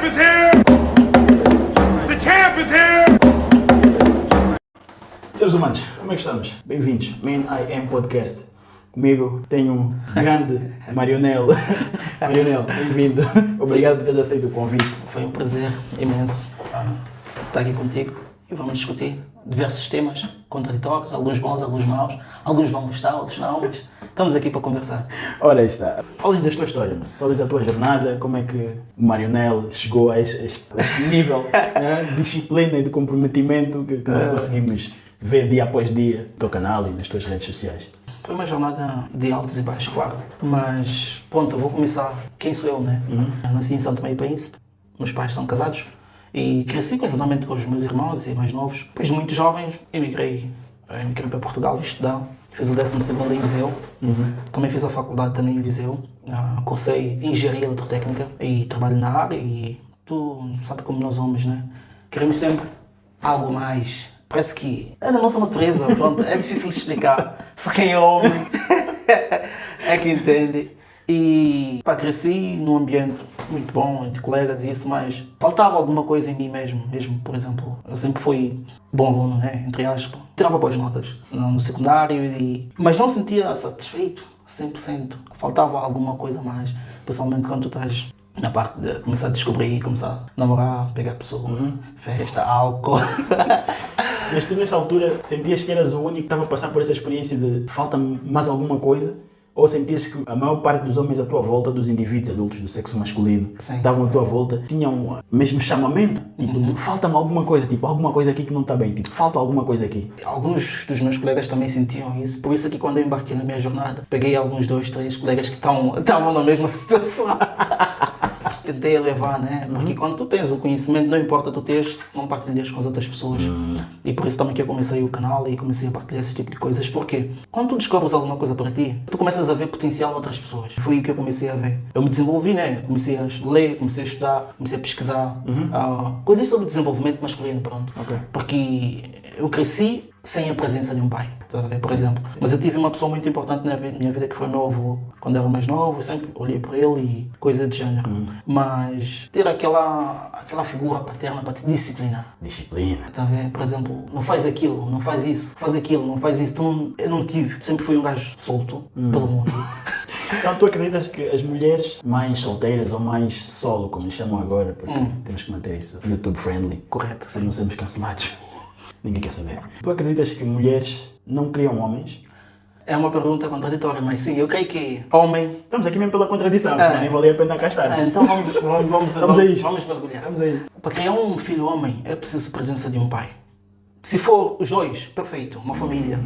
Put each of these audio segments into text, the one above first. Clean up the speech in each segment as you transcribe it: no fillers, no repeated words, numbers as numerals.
champ is here! The champ is here! Seres humanos, como é que estamos? Bem-vindos, Man I Am Podcast. Comigo tenho um grande Marionel. Marionel, bem-vindo. Obrigado por teres aceito o convite. Foi um prazer imenso estar aqui contigo e vamos discutir diversos temas contraditórios, alguns bons, alguns maus. Alguns vão gostar, outros não, mas estamos aqui para conversar. Ora, aí está. Fala da tua história, fala da tua jornada, como é que o Marionel chegou a este nível de disciplina e de comprometimento que nós conseguimos ver dia após dia no teu canal e nas tuas redes sociais. Foi uma jornada de altos e baixos, claro. Mas, pronto, eu vou começar. Quem sou eu, né? Eu nasci em São Tomé e Príncipe. Meus pais são casados. E cresci conjuntamente com os meus irmãos e mais novos. Depois de muito jovens, emigrei para Portugal estudar. Fiz o 12º em Viseu. Também fiz a faculdade também em Viseu. Cursei Engenharia Eletrotécnica e trabalho na área. E tu sabe como nós homens, né? Queremos sempre algo mais. Parece que é da nossa natureza, pronto, é difícil de explicar. Só quem é homem é que entende. E cresci num ambiente muito bom, de colegas e isso, mas faltava alguma coisa em mim mesmo, por exemplo. Eu sempre fui bom aluno, né, entre aspas. Tirava boas notas no secundário, mas não sentia satisfeito 100%. Faltava alguma coisa mais, principalmente quando tu estás na parte de começar a descobrir, começar a namorar, pegar pessoa, festa, álcool. Mas tu nessa altura sentias que eras o único que estava a passar por essa experiência de falta mais alguma coisa? Ou sentias que a maior parte dos homens à tua volta, dos indivíduos adultos do sexo masculino, que estavam à tua volta, tinham o mesmo chamamento? Tipo, falta-me alguma coisa, tipo, alguma coisa aqui que não está bem, tipo, falta alguma coisa aqui. Alguns dos meus colegas também sentiam isso, por isso é que quando eu embarquei na minha jornada, peguei alguns 2, 3 colegas que estavam na mesma situação. Tentei levar, né? Porque quando tu tens o conhecimento, não importa tu teres, não partilhas com as outras pessoas. E por isso também que eu comecei o canal e comecei a partilhar esse tipo de coisas. Porque quando tu descobres alguma coisa para ti, tu começas a ver potencial em outras pessoas. Foi o que eu comecei a ver. Eu me desenvolvi, né? Comecei a ler, comecei a estudar, comecei a pesquisar. Coisas sobre desenvolvimento masculino, pronto. Okay. Porque eu cresci sem a presença de um pai, por exemplo. Mas eu tive uma pessoa muito importante na minha vida que foi meu avô. Quando eu era mais novo, eu sempre olhei para ele e coisa de género. Mas ter aquela figura paterna para te disciplinar. Disciplina. Tá vendo? Por exemplo, não faz aquilo, não faz isso, faz aquilo, não faz isso. Então, eu não tive. Sempre fui um gajo solto pelo mundo. Então tu acreditas que as mulheres mais solteiras ou mais solo, como lhe chamam agora, porque temos que manter isso YouTube friendly. Correto. Se não sermos cancelados. Ninguém quer saber. Tu acreditas que mulheres não criam homens? É uma pergunta contraditória, mas sim, eu creio que homem... Estamos aqui mesmo pela contradição, senão nem valia a pena cá estar. Então vamos mergulhar. Vamos aí. Para criar um filho homem é preciso a presença de um pai. Se for os dois, perfeito, uma família.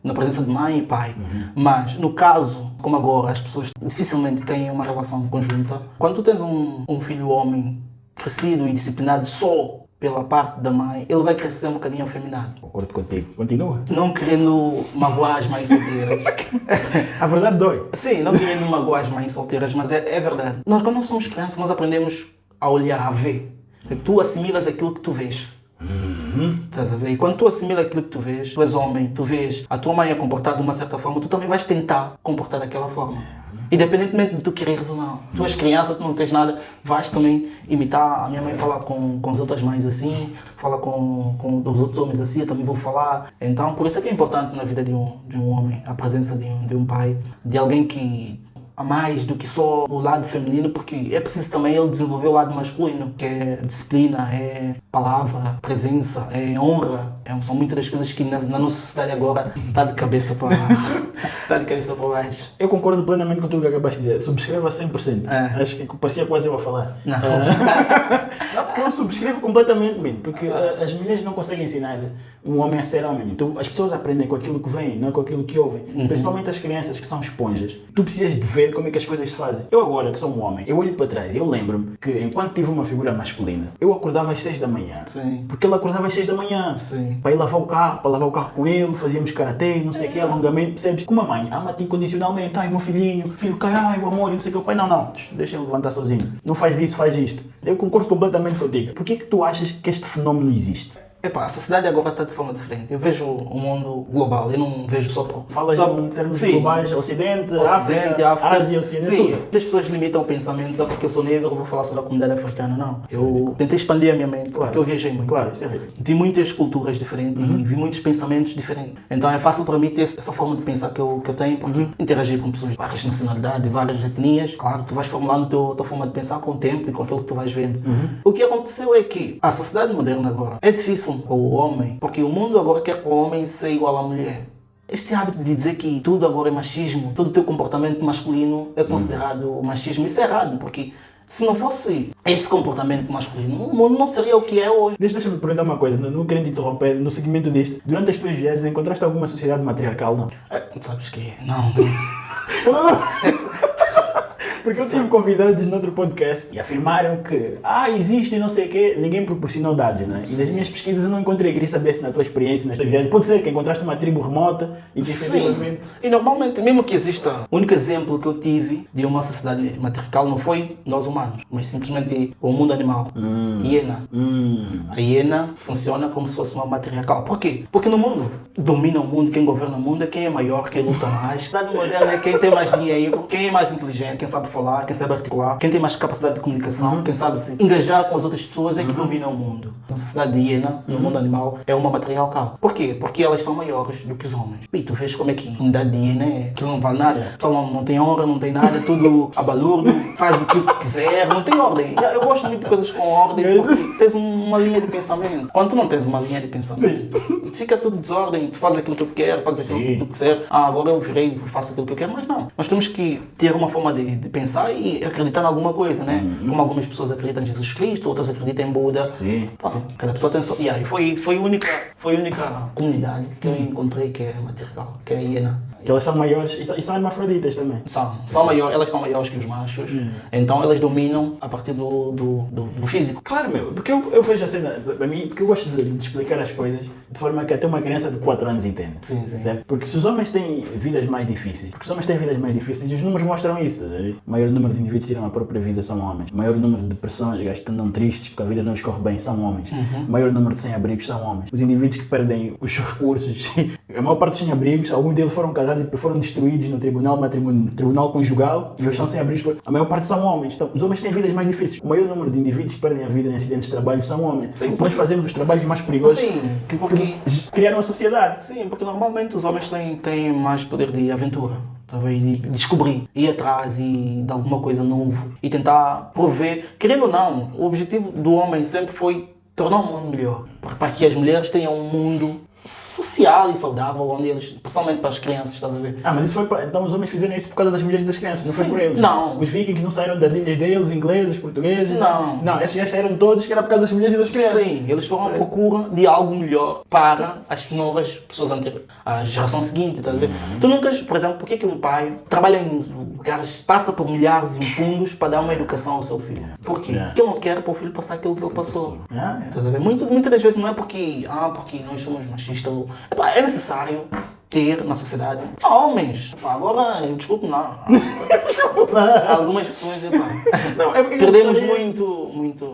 Na presença de mãe e pai. Mas no caso, como agora, as pessoas dificilmente têm uma relação conjunta. Quando tu tens um filho homem crescido e disciplinado só pela parte da mãe, ele vai crescer um bocadinho afeminado. Concordo contigo. Continua. Não querendo magoar as mães solteiras. A verdade dói. Sim, não querendo magoar as mães solteiras, mas é verdade. Nós, quando nós somos crianças, nós aprendemos a olhar, a ver. Tu assimilas aquilo que tu vês. Estás a ver? E quando tu assimilas aquilo que tu vês, tu és homem, tu vês a tua mãe a comportar de uma certa forma, tu também vais tentar comportar daquela forma. Independentemente de tu quereres ou não. Tu és criança, tu não tens nada, vais também imitar. A minha mãe fala com as outras mães assim, fala com os outros homens assim, eu também vou falar. Então, por isso é que é importante na vida de um homem, a presença de um pai, de alguém que a mais do que só o lado feminino, porque é preciso também ele desenvolver o lado masculino, que é disciplina, é palavra, presença, é honra. São muitas das coisas que na nossa sociedade agora está de cabeça para baixo. Eu concordo plenamente com tudo que acabaste de dizer. Subscrevo a 100%. Acho que parecia quase eu a falar. Não. Não, porque eu subscrevo completamente, mesmo, porque as mulheres não conseguem ensinar um homem a ser homem. Então, as pessoas aprendem com aquilo que vem, não com aquilo que ouvem. Principalmente as crianças que são esponjas. Tu precisas de ver como é que as coisas se fazem. Eu agora, que sou um homem, eu olho para trás e eu lembro-me que enquanto tive uma figura masculina, eu acordava às 6 da manhã. Sim. Porque ele acordava às 6 da manhã. Sim. Para ir lavar o carro, com ele, fazíamos karatê, não sei o que, alongamento, percebes? Como a mãe ama-te incondicionalmente, ai meu filho cai, ai o amor, não sei o que, o pai, não, deixa ele levantar sozinho. Não faz isso, faz isto. Eu concordo completamente contigo. Porquê que tu achas que este fenómeno existe? Epá, a sociedade agora está de forma diferente. Eu vejo o mundo global, eu não vejo só por... Falas só, em termos sim, globais, Ocidente, África, Ásia, Ocidente, sim, tudo. as pessoas limitam o pensamento, só porque eu sou negro, eu vou falar sobre a comunidade africana. Não, eu tentei expandir a minha mente, porque eu viajei muito. Claro, isso é ridículo. Vi muitas culturas diferentes e vi muitos pensamentos diferentes. Então é fácil para mim ter essa forma de pensar que eu tenho, porque interagir com pessoas de várias nacionalidades, várias etnias, claro, tu vais formulando a tua forma de pensar com o tempo e com aquilo que tu vais vendo. O que aconteceu é que a sociedade moderna agora é difícil para o homem, porque o mundo agora quer que o homem seja igual à mulher. Este hábito de dizer que tudo agora é machismo, todo o teu comportamento masculino é considerado machismo, isso é errado, porque se não fosse esse comportamento masculino, o mundo não seria o que é hoje. Deixa-me perguntar uma coisa, não querendo interromper, no segmento disto, durante as tuas viagens encontraste alguma sociedade matriarcal, não? Sabes que não. Porque eu tive convidados no outro podcast e afirmaram que existe não sei o quê, ninguém proporcionou dados, né? E das minhas pesquisas eu não encontrei, queria saber se na tua experiência, nas tuas viagens, pode ser que encontraste uma tribo remota e que efetivamente... E normalmente, mesmo que exista, o único exemplo que eu tive de uma sociedade matriarcal não foi nós humanos, mas simplesmente o mundo animal. Hiena. A hiena funciona como se fosse uma matriarcal. Por quê? Porque no mundo, domina o mundo, quem governa o mundo é quem é maior, quem luta mais. A sociedade moderna é quem tem mais dinheiro, quem é mais inteligente, quem sabe falar, quem sabe articular, quem tem mais capacidade de comunicação, quem sabe se engajar com as outras pessoas é que domina o mundo. A sociedade de hiena, no mundo animal, é uma matriarcal. Por quê? Porque elas são maiores do que os homens. E tu vês como é que a comunidade de hiena é, aquilo não vale nada. O pessoal não tem honra, não tem nada, tudo abalurdo, faz o que quiser, não tem ordem. Eu gosto muito de coisas com ordem, porque tens uma linha de pensamento. Quando tu não tens uma linha de pensamento, fica tudo desordem, tu fazes aquilo que tu queres, fazes aquilo que tu quiser. Agora eu virei, faço aquilo que eu quero, mas não. Nós temos que ter uma forma de pensar e acreditar em alguma coisa, né? Como algumas pessoas acreditam em Jesus Cristo, outras acreditam em Buda. Sim. Cada pessoa tem sua... E aí foi a única comunidade que eu encontrei que é matriarcal, que é a hiena. Que elas são maiores e são hermafroditas também. São maiores, elas são maiores que os machos, então elas dominam a partir do físico. Claro, meu, porque eu vejo a cena, para mim, porque eu gosto de explicar as coisas de forma que até uma criança de 4 anos entende. Sim. Certo? Porque se os homens têm vidas mais difíceis, e os números mostram isso, o maior número de indivíduos que tiram a própria vida são homens, o maior número de depressões, gajos que andam tristes porque a vida não lhes corre bem, são homens, o maior número de sem-abrigos são homens, os indivíduos que perdem os recursos, a maior parte dos sem-abrigos, alguns deles foram casados e foram destruídos no tribunal conjugal, e eles são sem-abrigos, a maior parte são homens. Então, os homens têm vidas mais difíceis. O maior número de indivíduos que perdem a vida em acidentes de trabalho são homens. Sim, nós fazemos os trabalhos mais perigosos porque criaram a sociedade. Sim, porque normalmente os homens têm mais poder de aventura. De descobrir, ir atrás e de alguma coisa novo e tentar prover. Querendo ou não, o objetivo do homem sempre foi tornar o mundo melhor. Para que as mulheres tenham um mundo social e saudável, onde eles, principalmente para as crianças, estás a ver? Mas isso foi então os homens fizeram isso por causa das mulheres e das crianças, não foi por eles? Não. Os vikings não saíram das ilhas deles, ingleses, portugueses? Não, esses já saíram todos que era por causa das mulheres e das crianças. Sim, eles foram à procura de algo melhor para as novas pessoas anteriores, a geração seguinte, estás a ver? Tu nunca, por exemplo, por que um pai trabalha em lugares, passa por milhares de fundos para dar uma educação ao seu filho? Por quê? Porque ele não quer para o filho passar aquilo que ele passou. Estás a ver? Muitas das vezes não é porque nós somos machistas. É necessário ter na sociedade homens. Agora, desculpe não. Algumas pessoas, perdemos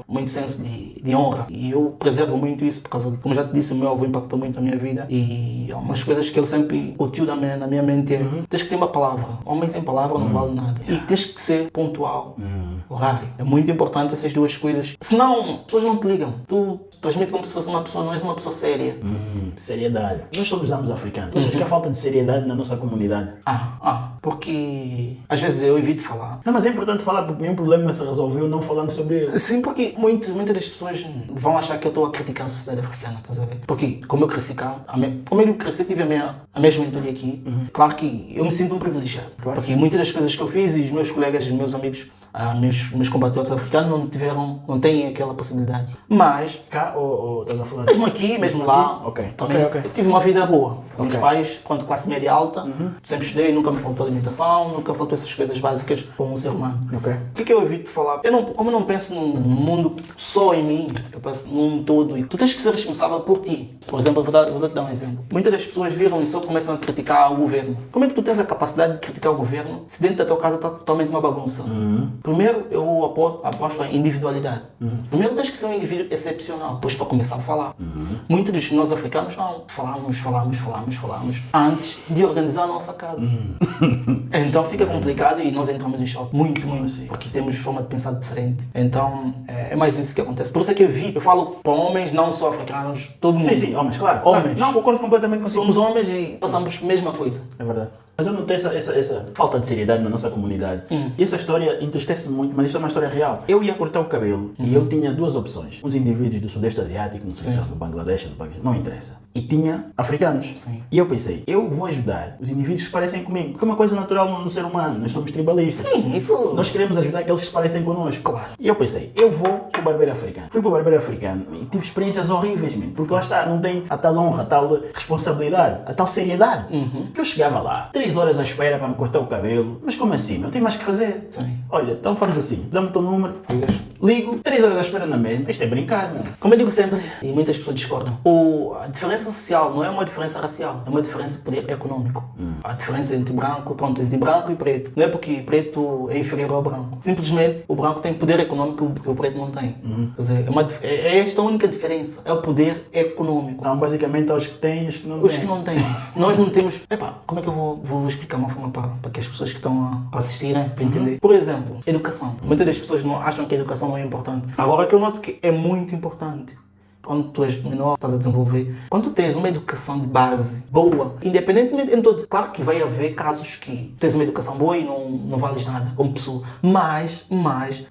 muito senso de honra. E eu preservo muito isso, por causa de, como já te disse, o meu avô impactou muito a minha vida. E algumas coisas que ele sempre curtiu na minha mente é, tens que ter uma palavra. Homem sem palavra não vale nada. E tens que ser pontual. Horário. É muito importante essas duas coisas. Senão, as pessoas não te ligam. Tu transmite como se fosse uma pessoa, não és uma pessoa séria. Seriedade. Nós somos africanos. Achas que há falta de seriedade na nossa comunidade? Porque às vezes eu evito falar. Não, mas é importante falar porque nenhum problema se resolveu não falando sobre ele. Sim, porque muitas das pessoas vão achar que eu estou a criticar a sociedade africana, estás a ver? Porque como eu cresci cá, como eu cresci, tive a minha juventude aqui, claro que eu me sinto um privilegiado. Claro. Porque muitas das coisas que eu fiz e os meus colegas, os meus amigos, meus compatriotas africanos não têm aquela possibilidade. Mas cá ou estás a falar? Mesmo aqui, mesmo lá, Ok. Eu tive uma vida boa. Meus pais, quando classe média alta, sempre estudei, nunca me faltou alimentação, nunca faltou essas coisas básicas como um ser humano. O que eu evito falar? Como eu não penso num mundo só em mim, eu penso num mundo todo. E tu tens que ser responsável por ti. Por exemplo, eu vou te dar um exemplo. Muitas das pessoas viram e só começam a criticar o governo. Como é que tu tens a capacidade de criticar o governo se dentro da tua casa está totalmente uma bagunça? Primeiro, eu aposto em individualidade. Primeiro, tens que ser um indivíduo excepcional, depois para começar a falar. Muitos de nós africanos não falamos antes de organizar a nossa casa. Então fica complicado e nós entramos em choque. Muito, porque temos forma de pensar diferente. Então, é mais isso que acontece. Por isso é que eu falo para homens, não só africanos, todo mundo. Sim, homens, claro. Homens. Não, concordo completamente consigo. Somos homens e passamos a mesma coisa. É verdade. Mas eu notei essa falta de seriedade na nossa comunidade. E essa história entristece-me muito, mas isto é uma história real. Eu ia cortar o cabelo e eu tinha duas opções. Uns indivíduos do Sudeste Asiático, não sei se era do Bangladesh, do Paquistão, não interessa. E tinha africanos. Sim. E eu pensei, eu vou ajudar os indivíduos que se parecem comigo, que é uma coisa natural no ser humano. Nós somos tribalistas. Sim, isso... Nós queremos ajudar aqueles que se parecem connosco. Claro. E eu pensei, eu vou para o barbeiro africano. Fui para o barbeiro africano e tive experiências horríveis, mesmo, porque lá está, não tem a tal honra, a tal responsabilidade, a tal seriedade. Que eu chegava lá, 3 horas à espera para me cortar o cabelo. Mas como assim? Não tem mais que fazer. Sim. Olha, então faz assim, dá-me o teu número, ligo, 3 horas à espera na mesma. Isto é brincar, não é? Como eu digo sempre, e muitas pessoas discordam, a diferença social não é uma diferença racial, é uma diferença de poder econômico. A diferença entre branco e preto. Não é porque preto é inferior ao branco. Simplesmente o branco tem poder econômico que o preto não tem. Quer dizer, é esta a única diferença. É o poder econômico. Então, basicamente, aos que têm e os que não têm. Os que não têm. Nós não temos... como é que eu vou explicar uma forma para que as pessoas que estão a assistir, né, para entender? Por exemplo, educação. Muitas das pessoas não acham que a educação não é importante. Agora que eu noto que é muito importante. Quando tu és menor, estás a desenvolver. Quando tu tens uma educação de base boa, independentemente, claro que vai haver casos que tens uma educação boa e não vales nada como pessoa. Mas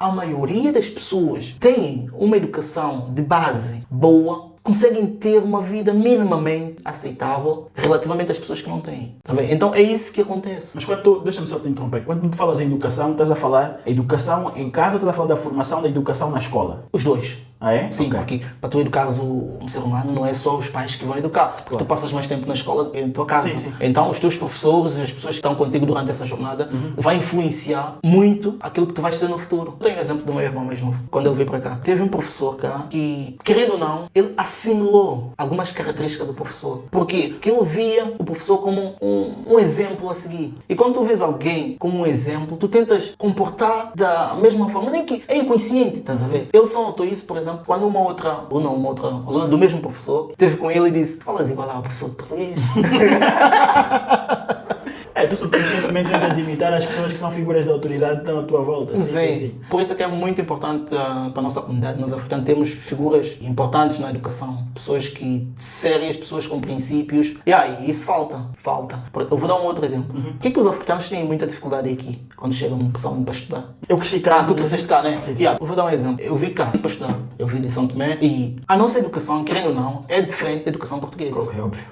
a maioria das pessoas têm uma educação de base boa, conseguem ter uma vida minimamente aceitável relativamente às pessoas que não têm. Tá bem? Então é isso que acontece. Mas deixa-me só te interromper. Quando tu falas em educação, estás a falar educação em casa ou estás a falar da formação da educação na escola? Os dois. Ah, é? Sim, Okay. porque para tu educares um ser humano não é só os pais que vão educar, porque tu passas mais tempo na escola do que na tua casa. Sim. Então os teus professores e as pessoas que estão contigo durante essa jornada vai influenciar muito aquilo que tu vais ser no futuro. Eu tenho o exemplo do meu irmão mais novo, quando ele veio para cá. Teve um professor cá que, querendo ou não, ele assimilou algumas características do professor. Por quê? Porque ele via o professor como um exemplo a seguir. E quando tu vês alguém como um exemplo, tu tentas comportar da mesma forma, nem que é inconsciente, estás a ver? Ele só notou isso, por exemplo, quando uma outra aluna do mesmo professor esteve com ele e disse: falas igual ao professor de português. Tu subconscientemente tentas imitar as pessoas que são figuras de autoridade que estão à tua volta. Sim. Por isso é que é muito importante para a nossa comunidade. Nós africanos temos figuras importantes na educação. Pessoas sérias, pessoas com princípios. E isso falta. Eu vou dar um outro exemplo. O que é que os africanos têm muita dificuldade aqui quando chegam pessoalmente para estudar? Eu cresci cá. Tu cresceste cá, né? Sim. Eu vou dar um exemplo. Eu vim cá para estudar. Eu vim de São Tomé e a nossa educação, querendo ou não, é diferente da educação portuguesa. É óbvio.